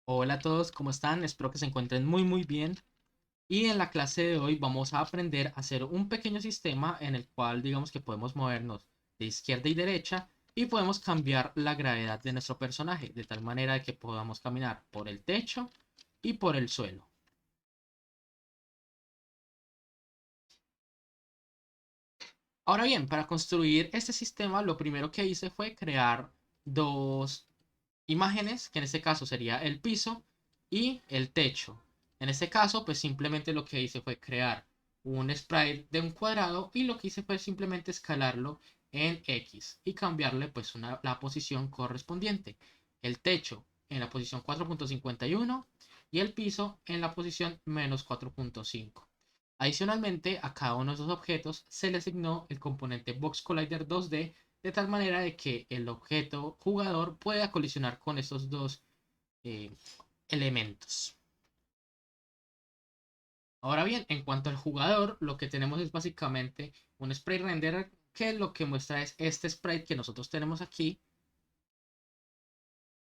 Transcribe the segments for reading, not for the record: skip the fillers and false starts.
Hola a todos, ¿cómo están? Espero que se encuentren muy bien. Y en la clase de hoy vamos a aprender a hacer un pequeño sistema en el cual digamos que podemos movernos de izquierda y derecha y podemos cambiar la gravedad de nuestro personaje de tal manera que podamos caminar por el techo y por el suelo. Ahora bien, para construir este sistema lo primero que hice fue crear dos imágenes, que en este caso sería el piso y el techo. En este caso, pues simplemente lo que hice fue crear un sprite de un cuadrado y lo que hice fue simplemente escalarlo en X y cambiarle pues la posición correspondiente. El techo en la posición 4.51 y el piso en la posición -4.5. Adicionalmente, a cada uno de esos objetos se le asignó el componente Box Collider 2D de tal manera de que el objeto jugador pueda colisionar con estos dos eh, elementos. Ahora bien, en cuanto al jugador, lo que tenemos es básicamente un sprite renderer que lo que muestra es este sprite que nosotros tenemos aquí.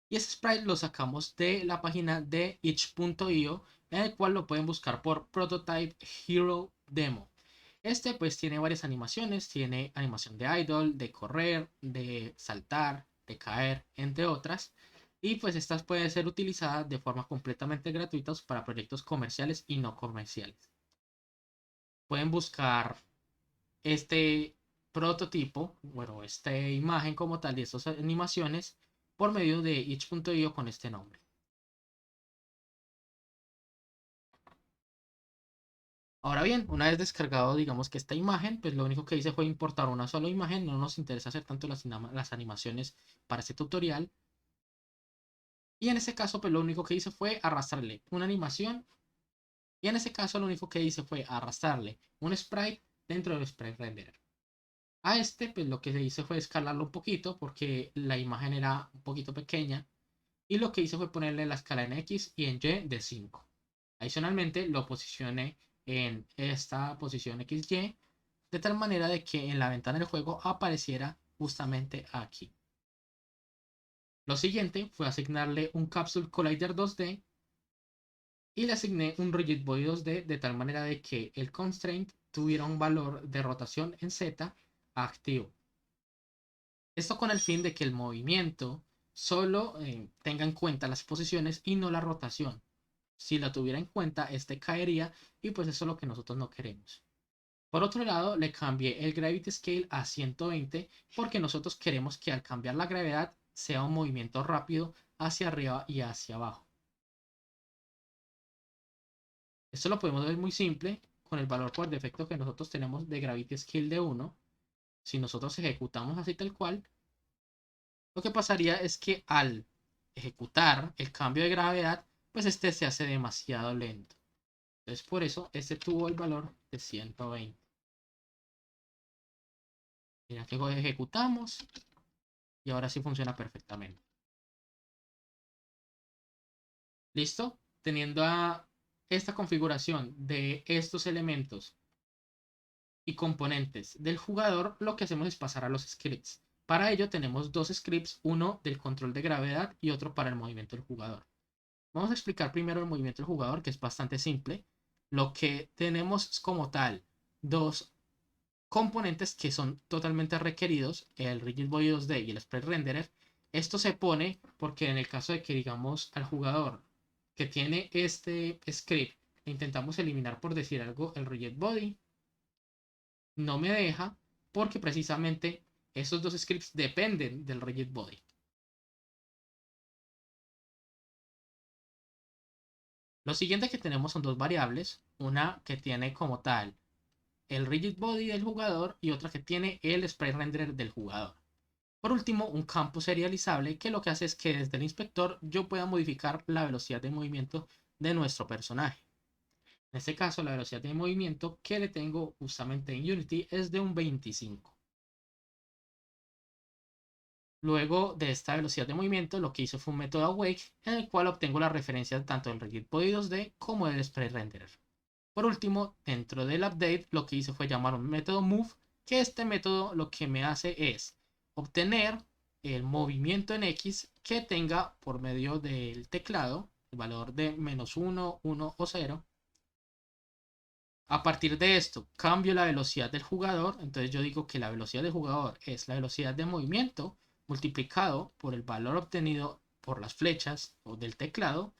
Y ese sprite lo sacamos de la página de itch.io, en el cual lo pueden buscar por Prototype Hero Demo. Este pues tiene varias animaciones, tiene animación de idle, de correr, de saltar, de caer, entre otras. Y pues estas pueden ser utilizadas de forma completamente gratuita para proyectos comerciales y no comerciales. Pueden buscar este prototipo, bueno, esta imagen como tal de estas animaciones por medio de itch.io con este nombre. Ahora bien, una vez descargado, digamos que esta imagen, pues lo único que hice fue importar una sola imagen. No nos interesa hacer tanto las animaciones para este tutorial. Y en ese caso, pues lo único que hice fue arrastrarle una animación. Y en ese caso, lo único que hice fue arrastrarle un sprite dentro del sprite renderer. A este, pues lo que se hice fue escalarlo un poquito porque la imagen era un poquito pequeña. Y lo que hice fue ponerle la escala en X y en Y de 5. Adicionalmente, lo posicioné en esta posición XY de tal manera de que en la ventana del juego apareciera justamente aquí. Lo siguiente fue asignarle un Capsule Collider 2D y le asigné un Rigid Body 2D de tal manera de que el constraint tuviera un valor de rotación en Z activo. Esto con el fin de que el movimiento solo tenga en cuenta las posiciones y no la rotación. Si la tuviera en cuenta, este caería y pues eso es lo que nosotros no queremos. Por otro lado, le cambié el Gravity Scale a 120 porque nosotros queremos que al cambiar la gravedad sea un movimiento rápido hacia arriba y hacia abajo. Esto lo podemos ver muy simple con el valor por defecto que nosotros tenemos de Gravity Scale de 1. Si nosotros ejecutamos así tal cual, lo que pasaría es que al ejecutar el cambio de gravedad, pues este se hace demasiado lento. Entonces por eso este tuvo el valor de 120. Mira que ejecutamos y ahora sí funciona perfectamente. ¿Listo? Teniendo esta configuración de estos elementos y componentes del jugador, lo que hacemos es pasar a los scripts. Para ello tenemos dos scripts, uno del control de gravedad y otro para el movimiento del jugador. Vamos a explicar primero el movimiento del jugador, que es bastante simple. Lo que tenemos es como tal dos componentes que son totalmente requeridos, el Rigid Body 2D y el Sprite Renderer. Esto se pone porque en el caso de que digamos al jugador que tiene este script le intentamos eliminar por decir algo el Rigid Body, no me deja porque precisamente esos dos scripts dependen del Rigid Body. Lo siguiente que tenemos son dos variables, una que tiene como tal el Rigid Body del jugador y otra que tiene el Sprite Renderer del jugador. Por último, un campo serializable que lo que hace es que desde el inspector yo pueda modificar la velocidad de movimiento de nuestro personaje. En este caso, la velocidad de movimiento que le tengo justamente en Unity es de un 25. Luego de esta velocidad de movimiento, lo que hice fue un método awake en el cual obtengo la referencia tanto del Rigid Body 2D como del Sprite Renderer. Por último, dentro del update, lo que hice fue llamar un método move, que este método lo que me hace es obtener el movimiento en X que tenga por medio del teclado el valor de -1, 1 o 0. A partir de esto, cambio la velocidad del jugador. Entonces yo digo que la velocidad del jugador es la velocidad de movimiento multiplicado por el valor obtenido por las flechas o del teclado,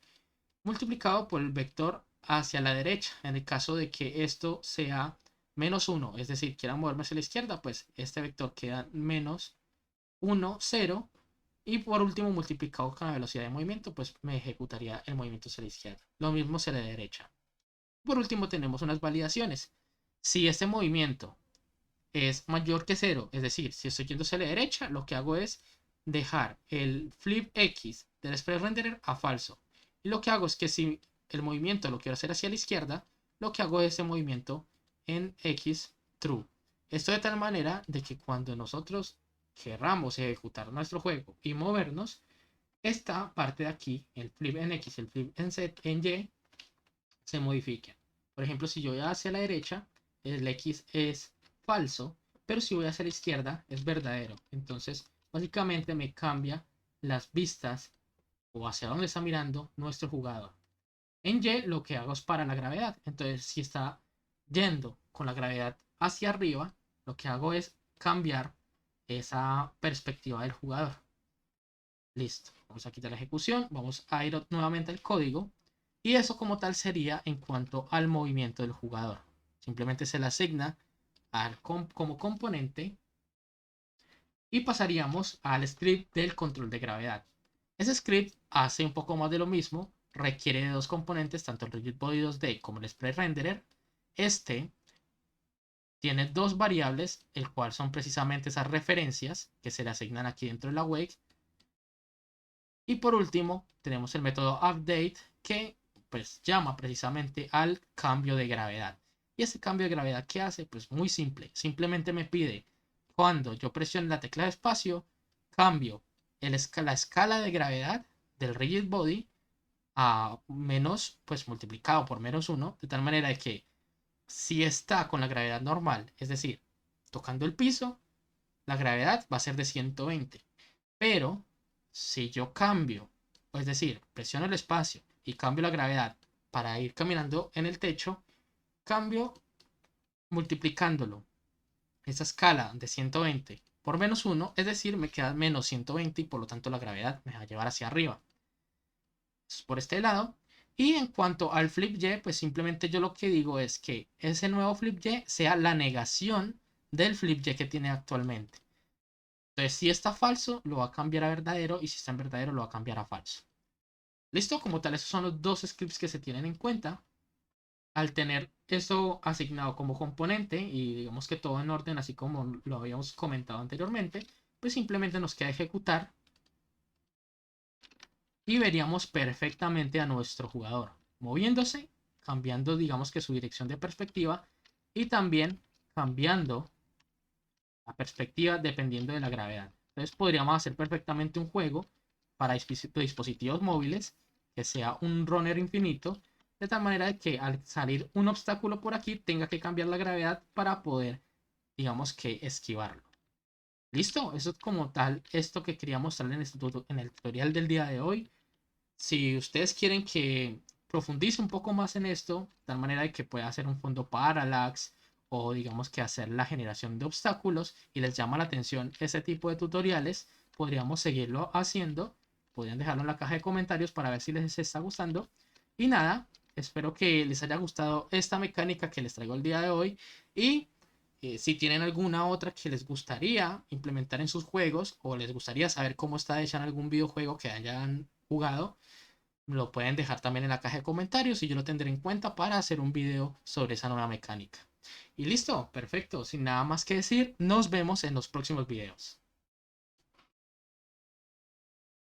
multiplicado por el vector hacia la derecha. En el caso de que esto sea -1, es decir, quiera moverme hacia la izquierda, pues este vector queda -1, 0. Y por último, multiplicado con la velocidad de movimiento, pues me ejecutaría el movimiento hacia la izquierda. Lo mismo hacia la derecha. Por último, tenemos unas validaciones. Si este movimiento es mayor que 0, es decir, si estoy yendo hacia la derecha, lo que hago es dejar el flip X del Sprite Renderer a falso. Y lo que hago es que si el movimiento lo quiero hacer hacia la izquierda, lo que hago es ese movimiento en X true. Esto de tal manera de que cuando nosotros querramos ejecutar nuestro juego y movernos, esta parte de aquí, el flip en X, el flip en Z, en Y, se modifiquen. Por ejemplo, si yo voy hacia la derecha, el X es falso, pero si voy hacia la izquierda es verdadero. Entonces, básicamente me cambia las vistas o hacia dónde está mirando nuestro jugador. En Y lo que hago es para la gravedad. Entonces, si está yendo con la gravedad hacia arriba, lo que hago es cambiar esa perspectiva del jugador. Listo. Vamos a quitar la ejecución. Vamos a ir nuevamente al código. Y eso como tal sería en cuanto al movimiento del jugador. Simplemente se le asigna como componente y pasaríamos al script del control de gravedad. Ese script hace un poco más de lo mismo, requiere de dos componentes, tanto el Rigid Body 2D como el Sprite Renderer. Este tiene dos variables, el cual son precisamente esas referencias que se le asignan aquí dentro de la wake. Y por último, tenemos el método update que pues llama precisamente al cambio de gravedad. Y ese cambio de gravedad, ¿qué hace? Pues muy simple. Simplemente me pide cuando yo presione la tecla de espacio, cambio la escala de gravedad del rigid body a menos, pues multiplicado por -1, de tal manera que si está con la gravedad normal, es decir, tocando el piso, la gravedad va a ser de 120. Pero si yo cambio, es decir, presiono el espacio y cambio la gravedad para ir caminando en el techo, cambio multiplicándolo, esa escala de 120 por -1, es decir, me queda -120 y por lo tanto la gravedad me va a llevar hacia arriba. Es por este lado. Y en cuanto al flip Y, pues simplemente yo lo que digo es que ese nuevo flip Y sea la negación del flip Y que tiene actualmente. Entonces, si está falso, lo va a cambiar a verdadero, y si está en verdadero, lo va a cambiar a falso. Listo, como tal, esos son los dos scripts que se tienen en cuenta. Al tener eso asignado como componente y digamos que todo en orden, así como lo habíamos comentado anteriormente, pues simplemente nos queda ejecutar y veríamos perfectamente a nuestro jugador moviéndose, cambiando digamos que su dirección de perspectiva y también cambiando la perspectiva dependiendo de la gravedad. Entonces podríamos hacer perfectamente un juego para dispositivos móviles que sea un runner infinito, de tal manera que al salir un obstáculo por aquí tenga que cambiar la gravedad para poder, digamos que, esquivarlo. Listo, eso es como tal esto que quería mostrar en el tutorial del día de hoy. Si ustedes quieren que profundice un poco más en esto, de tal manera de que pueda hacer un fondo parallax o digamos que hacer la generación de obstáculos y les llama la atención ese tipo de tutoriales, podríamos seguirlo haciendo. Podrían dejarlo en la caja de comentarios para ver si les está gustando. Y nada, espero que les haya gustado esta mecánica que les traigo el día de hoy. Y si tienen alguna otra que les gustaría implementar en sus juegos o les gustaría saber cómo está hecha en algún videojuego que hayan jugado, lo pueden dejar también en la caja de comentarios y yo lo tendré en cuenta para hacer un video sobre esa nueva mecánica. Y listo, perfecto. Sin nada más que decir, nos vemos en los próximos videos.